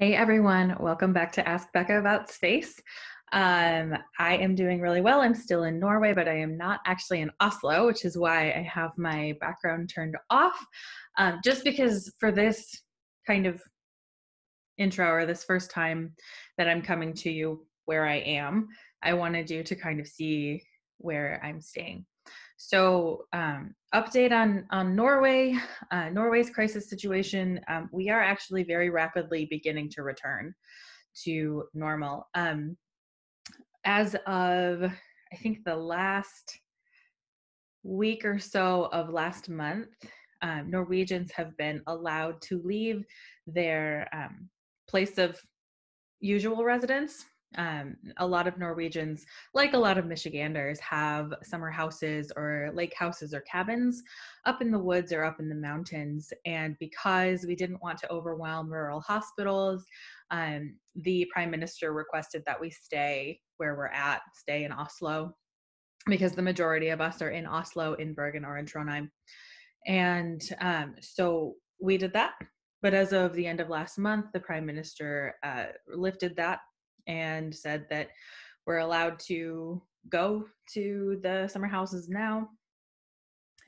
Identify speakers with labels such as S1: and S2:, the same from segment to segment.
S1: Hey everyone, welcome back to Ask Becca About Space. I am doing really well. I'm still in Norway, but I am not actually in Oslo, which is why I have my background turned off. Just because for this kind of intro or this first time that I'm coming to you where I am, I wanted you to kind of see where I'm staying. So, update on Norway, Norway's crisis situation. We are actually very rapidly beginning to return to normal. As of, I think, the last week or so of last month, Norwegians have been allowed to leave their place of usual residence. A lot of Norwegians, like a lot of Michiganders, have summer houses or lake houses or cabins up in the woods or up in the mountains. And because we didn't want to overwhelm rural hospitals, the Prime Minister requested that we stay where we're at, stay in Oslo, because the majority of us are in Oslo, in Bergen, or in Trondheim. And so we did that. But as of the end of last month, the Prime Minister lifted that and said that we're allowed to go to the summer houses now.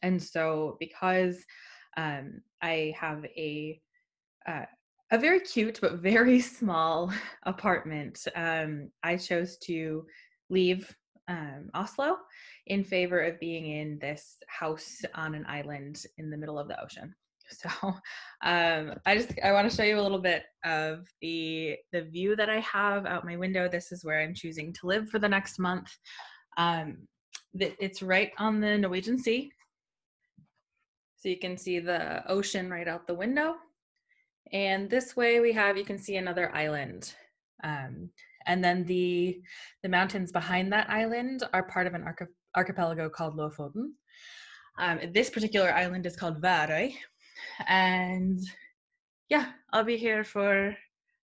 S1: And so because I have a very cute but very small apartment, I chose to leave Oslo in favor of being in this house on an island in the middle of the ocean. So I want to show you a little bit of the view that I have out my window. This is where I'm choosing to live for the next month. It's right on the Norwegian Sea. So you can see the ocean right out the window. And this way you can see another island. And then the mountains behind that island are part of an archipelago called Lofoten. This particular island is called Værøy. And yeah, I'll be here for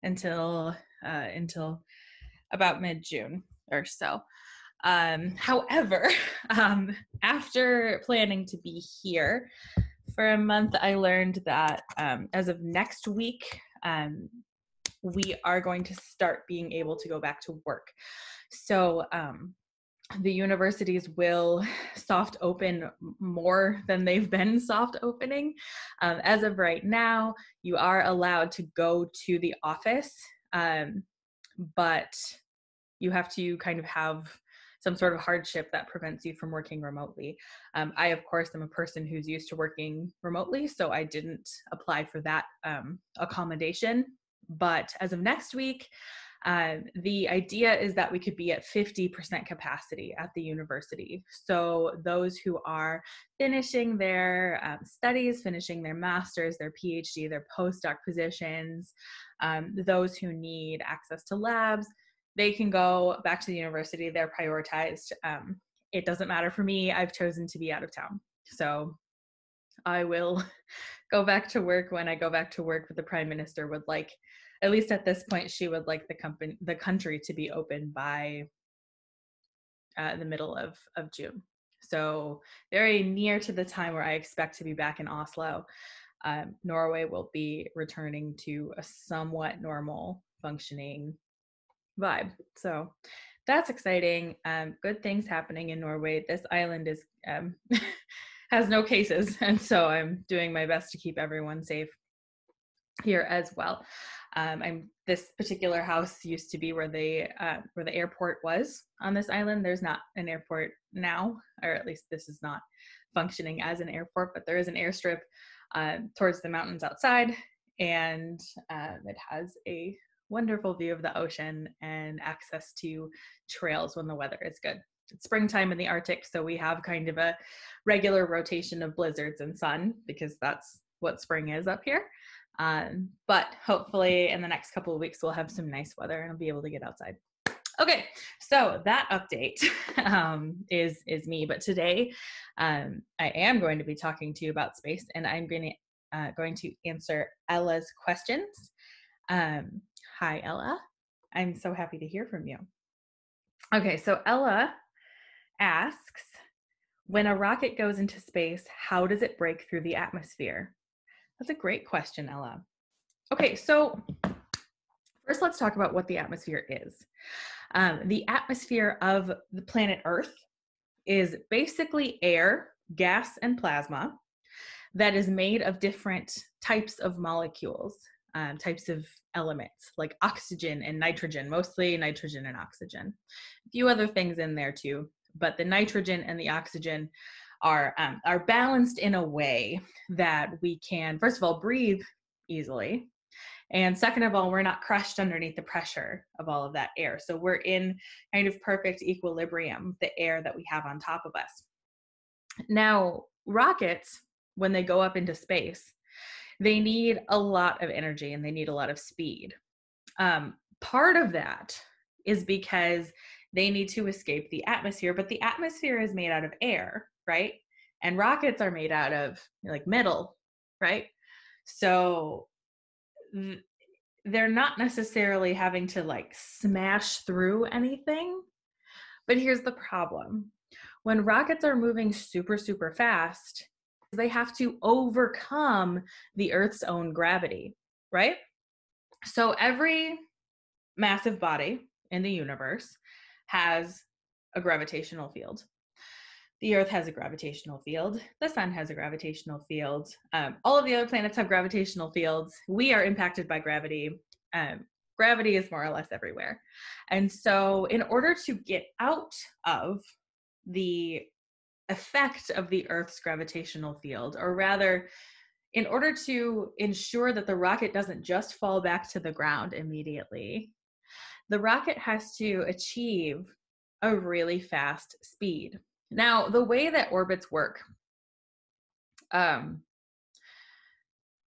S1: until about mid-June or so. However, after planning to be here for a month, I learned that as of next week, we are going to start being able to go back to work. So the universities will soft open more than they've been soft opening. As of right now, you are allowed to go to the office, but you have to kind of have some sort of hardship that prevents you from working remotely. I, of course, am a person who's used to working remotely, so I didn't apply for that accommodation. But as of next week, the idea is that we could be at 50% capacity at the university. So those who are finishing their studies, finishing their master's, their PhD, their postdoc positions, those who need access to labs, they can go back to the university. They're prioritized. It doesn't matter for me. I've chosen to be out of town. So I will go back to work when I go back to work. But the Prime Minister would like, at least at this point, she would like the country to be open by the middle of June. So very near to the time where I expect to be back in Oslo, Norway will be returning to a somewhat normal functioning vibe. So that's exciting. Good things happening in Norway. This island is has no cases, and so I'm doing my best to keep everyone safe here as well. This particular house used to be where the airport was on this island. There's not an airport now, or at least this is not functioning as an airport, but there is an airstrip towards the mountains outside, and it has a wonderful view of the ocean and access to trails when the weather is good. It's springtime in the Arctic, so we have kind of a regular rotation of blizzards and sun because that's what spring is up here. But hopefully in the next couple of weeks, we'll have some nice weather and I'll be able to get outside. Okay, so that update is me. But today, I am going to be talking to you about space, and I'm going to answer Ella's questions. Hi, Ella. I'm so happy to hear from you. Okay, so Ella asks, when a rocket goes into space, how does it break through the atmosphere? That's a great question, Ella. Okay, so First, let's talk about what the atmosphere is. The atmosphere of the planet Earth is basically air, gas, and plasma that is made of different types of molecules, types of elements like oxygen and nitrogen, mostly nitrogen and oxygen. A few other things in there too, but the nitrogen and the oxygen are balanced in a way that we can, first of all, breathe easily. And second of all, we're not crushed underneath the pressure of all of that air. So we're in kind of perfect equilibrium, the air that we have on top of us. Now, rockets, when they go up into space, they need a lot of energy and they need a lot of speed. Part of that is because they need to escape the atmosphere, but the atmosphere is made out of air, right? And rockets are made out of like metal, right? So they're not necessarily having to like smash through anything. But here's the problem. When rockets are moving super, super fast, they have to overcome the Earth's own gravity, right? So every massive body in the universe has a gravitational field. The Earth has a gravitational field. The sun has a gravitational field. All of the other planets have gravitational fields. We are impacted by gravity. Gravity is more or less everywhere. And so in order to get out of the effect of the Earth's gravitational field, or rather, in order to ensure that the rocket doesn't just fall back to the ground immediately, the rocket has to achieve a really fast speed. Now, the way that orbits work,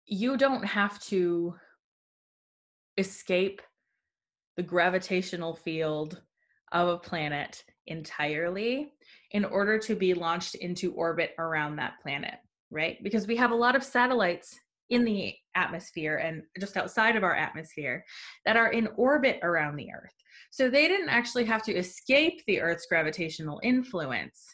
S1: you don't have to escape the gravitational field of a planet entirely in order to be launched into orbit around that planet, right? Because we have a lot of satellites in the atmosphere and just outside of our atmosphere that are in orbit around the Earth. So they didn't actually have to escape the Earth's gravitational influence.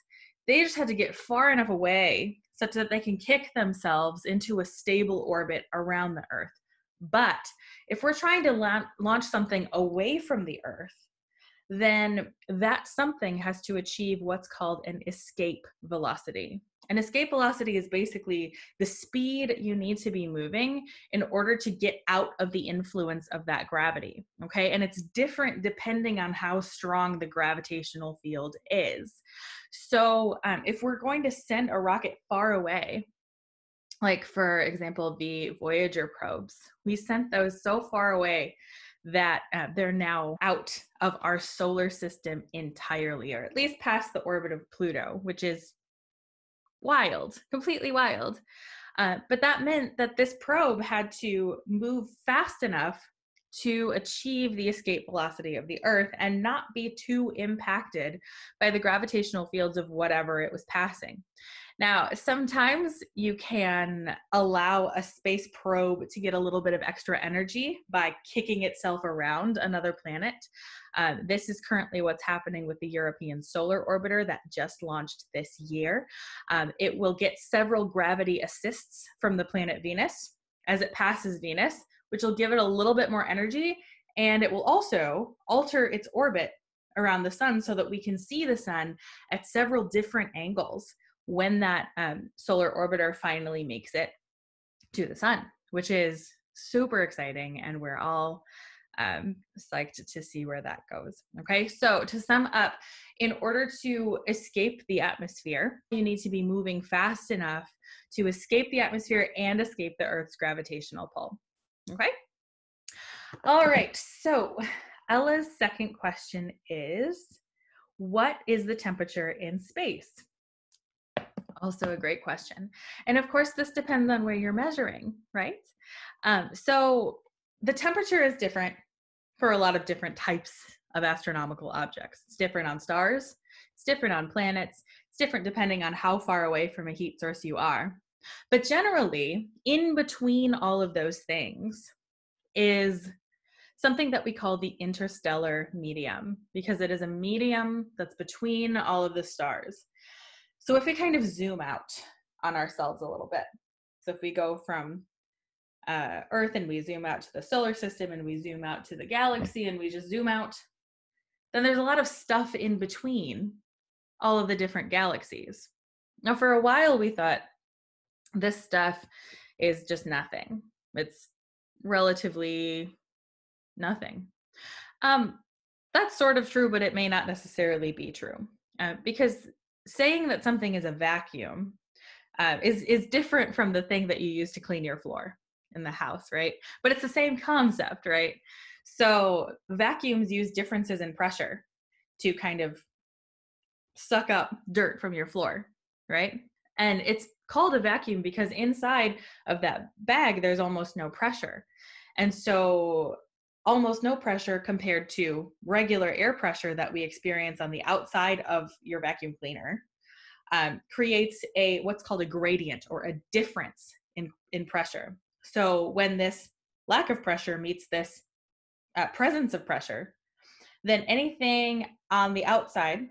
S1: They just had to get far enough away such that they can kick themselves into a stable orbit around the Earth. But if we're trying to launch something away from the Earth, then that something has to achieve what's called an escape velocity. An escape velocity is basically the speed you need to be moving in order to get out of the influence of that gravity, okay? And it's different depending on how strong the gravitational field is. So if we're going to send a rocket far away, like for example, the Voyager probes, we sent those so far away that they're now out of our solar system entirely, or at least past the orbit of Pluto, which is wild, completely wild. But that meant that this probe had to move fast enough to achieve the escape velocity of the Earth and not be too impacted by the gravitational fields of whatever it was passing. Now, sometimes you can allow a space probe to get a little bit of extra energy by kicking itself around another planet. This is currently what's happening with the European Solar Orbiter that just launched this year. It will get several gravity assists from the planet Venus as it passes Venus, which will give it a little bit more energy, and it will also alter its orbit around the sun so that we can see the sun at several different angles when that solar orbiter finally makes it to the sun, which is super exciting, and we're all psyched to see where that goes. Okay, so to sum up, in order to escape the atmosphere, you need to be moving fast enough to escape the atmosphere and escape the Earth's gravitational pull. Okay, all right, so Ella's second question is, what is the temperature in space? Also a great question. And of course, this depends on where you're measuring, right? So the temperature is different for a lot of different types of astronomical objects. It's different on stars, it's different on planets, it's different depending on how far away from a heat source you are. But generally, in between all of those things is something that we call the interstellar medium, because it is a medium that's between all of the stars. So if we kind of zoom out on ourselves a little bit, so if we go from Earth and we zoom out to the solar system and we zoom out to the galaxy and we just zoom out, then there's a lot of stuff in between all of the different galaxies. Now, for a while, we thought this stuff is just nothing. It's relatively nothing. That's sort of true, but it may not necessarily be true, because saying that something is a vacuum is different from the thing that you use to clean your floor in the house, right? But it's the same concept, right? So vacuums use differences in pressure to kind of suck up dirt from your floor, right? And it's called a vacuum because inside of that bag, there's almost no pressure. And so almost no pressure compared to regular air pressure that we experience on the outside of your vacuum cleaner creates what's called a gradient or a difference in pressure. So when this lack of pressure meets this presence of pressure, then anything on the outside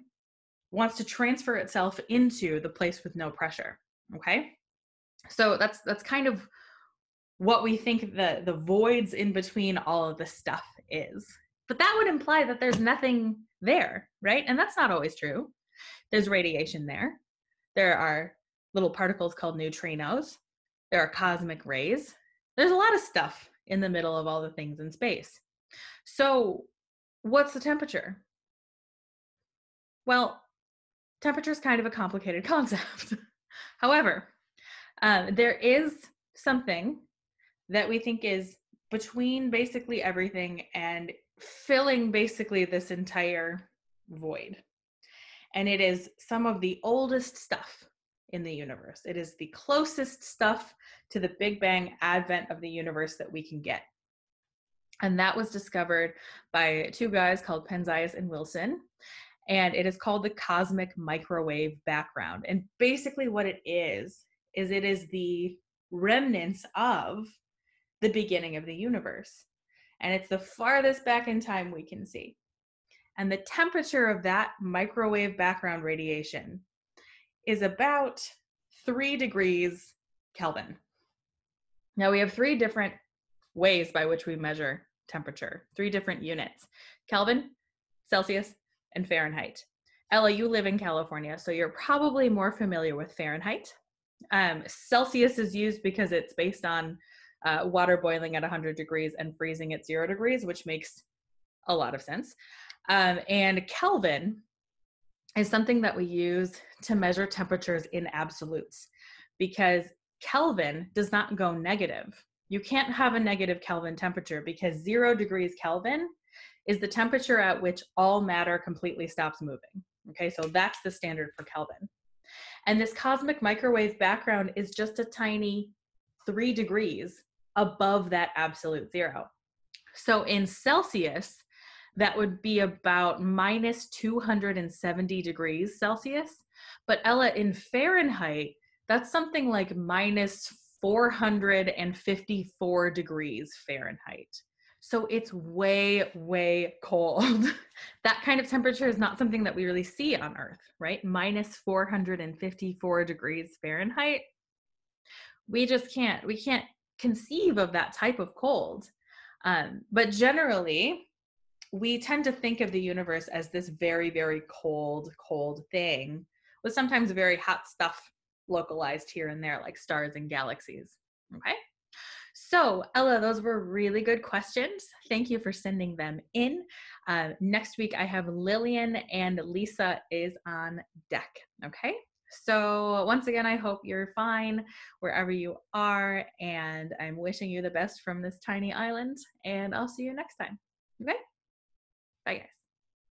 S1: wants to transfer itself into the place with no pressure. Okay, so that's kind of what we think the voids in between all of the stuff is. But that would imply that there's nothing there, right? And that's not always true. There's radiation there. There are little particles called neutrinos. There are cosmic rays. There's a lot of stuff in the middle of all the things in space. So what's the temperature? Well, temperature is kind of a complicated concept. However, there is something that we think is between basically everything and filling basically this entire void. And it is some of the oldest stuff in the universe. It is the closest stuff to the Big Bang advent of the universe that we can get. And that was discovered by two guys called Penzias and Wilson. And it is called the cosmic microwave background. And basically what it is it is the remnants of the beginning of the universe. And it's the farthest back in time we can see. And the temperature of that microwave background radiation is about 3 degrees Kelvin. Now we have 3 different ways by which we measure temperature, 3 different units: Kelvin, Celsius, and Fahrenheit. Ella, you live in California, so you're probably more familiar with Fahrenheit. Celsius is used because it's based on water boiling at 100 degrees and freezing at 0 degrees, which makes a lot of sense. And Kelvin is something that we use to measure temperatures in absolutes, because Kelvin does not go negative. You can't have a negative Kelvin temperature because 0 degrees Kelvin is the temperature at which all matter completely stops moving. Okay, so that's the standard for Kelvin. And this cosmic microwave background is just a tiny 3 degrees above that absolute 0. So in Celsius, that would be about minus 270 degrees Celsius. But Ella, in Fahrenheit, that's something like minus 454 degrees Fahrenheit. So it's way, way cold. That kind of temperature is not something that we really see on Earth, right? Minus 454 degrees Fahrenheit. We can't conceive of that type of cold. But generally, we tend to think of the universe as this very, very cold thing with sometimes very hot stuff localized here and there, like stars and galaxies. Okay. So Ella, those were really good questions. Thank you for sending them in. Next week I have Lillian and Lisa is on deck. Okay. So once again, I hope you're fine wherever you are, and I'm wishing you the best from this tiny island, and I'll see you next time. Okay. Bye guys.